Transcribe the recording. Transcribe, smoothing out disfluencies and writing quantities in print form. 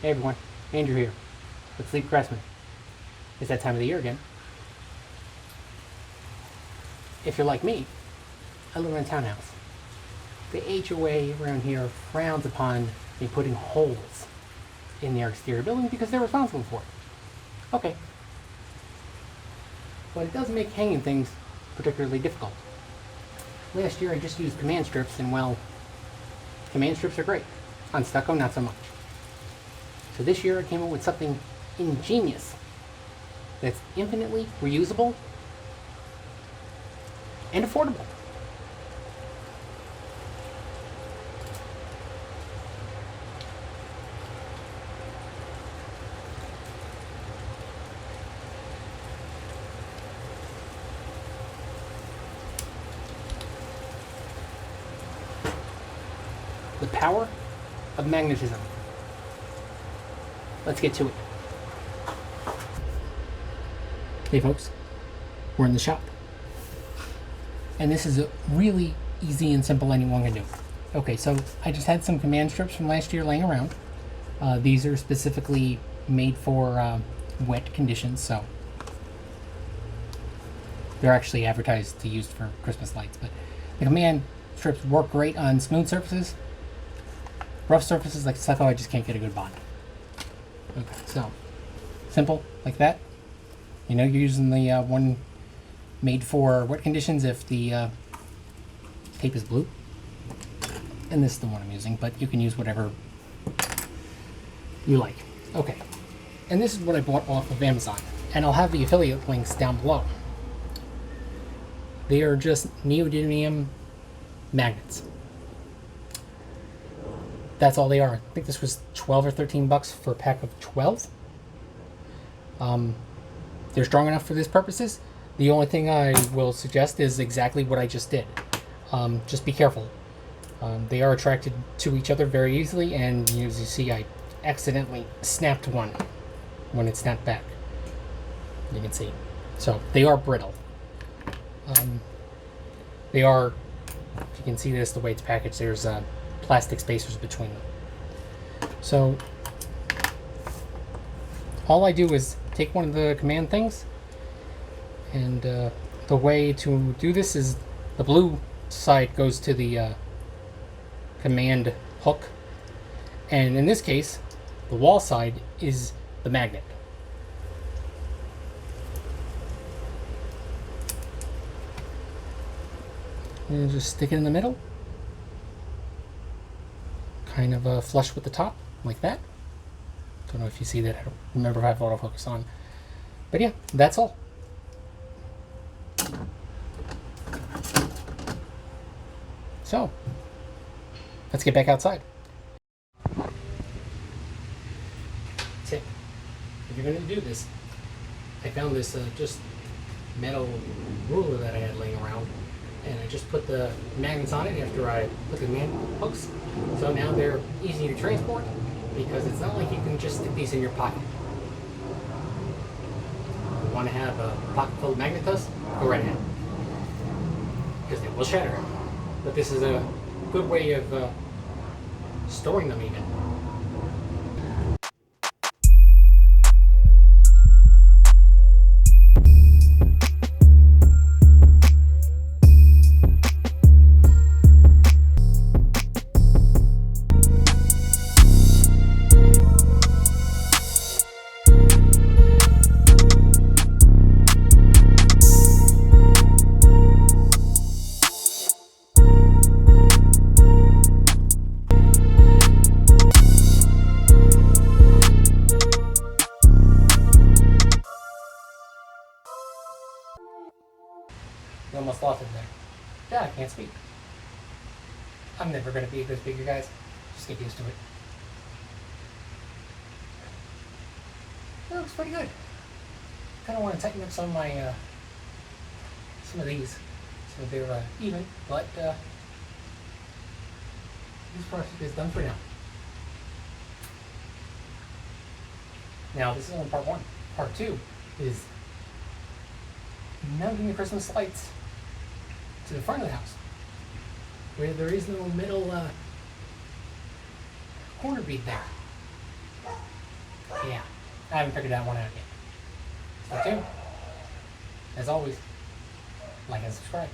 Hey everyone, Andrew here with Sleep Craftsman. It's that time of the year again. If you're like me, I live in a townhouse. The HOA around here frowns upon me putting holes in their exterior building because they're responsible for it. Okay. But it does make hanging things particularly difficult. Last year I just used command strips, and well, command strips are great. On stucco, not so much. So this year I came up with something ingenious that's infinitely reusable and affordable. The power of magnetism. Let's get to it. Hey folks, we're in the shop. And this is a really easy and simple anyone can do. Okay, so I just had some command strips from last year laying around. These are specifically made for wet conditions, so they're actually advertised to use for Christmas lights, but the command strips work great on smooth surfaces. Rough surfaces like stucco, I just can't get a good bond. Okay, so simple like that. You know, you're using the one made for wet conditions if the tape is blue. And this is the one I'm using, but you can use whatever you like. Okay, and this is what I bought off of Amazon, and I'll have the affiliate links down below. They are just neodymium magnets. That's all they are. I think this was 12 or 13 bucks for a pack of 12. They're strong enough for these purposes. The only thing I will suggest is exactly what I just did. Just be careful. They are attracted to each other very easily, and as you see, I accidentally snapped one when it snapped back. You can see. So they are brittle. They are, if you can see this, the way it's packaged, there's plastic spacers between them. So all I do is take one of the command things, and the way to do this is the blue side goes to the command hook, and in this case the wall side is the magnet. And just stick it in the middle, kind of flush with the top, like that. Don't know if you see that. I don't remember if I have autofocus on. But yeah, that's all. So, let's get back outside. Tip. If you're going to do this, I found this just metal ruler that I had laying around, and I just put the magnets on it after I put the man hooks. So now they're easy to transport, because it's not like you can just stick these in your pocket. You want to have a pocket full of magnet dust? Go right ahead, because they will shatter. But this is a good way of storing them even. You almost lost it there. Yeah, I can't speak. I'm never going to be this big, you guys. Just get used to it. That looks pretty good. Kind of want to tighten up some of my, some of these, so they're even. But this project is done for now. Now this is only part one. Part two is mounting the Christmas lights to the front of the house, where there is no middle corner bead there. I haven't figured that one out yet. Stay tuned. As always, like and subscribe.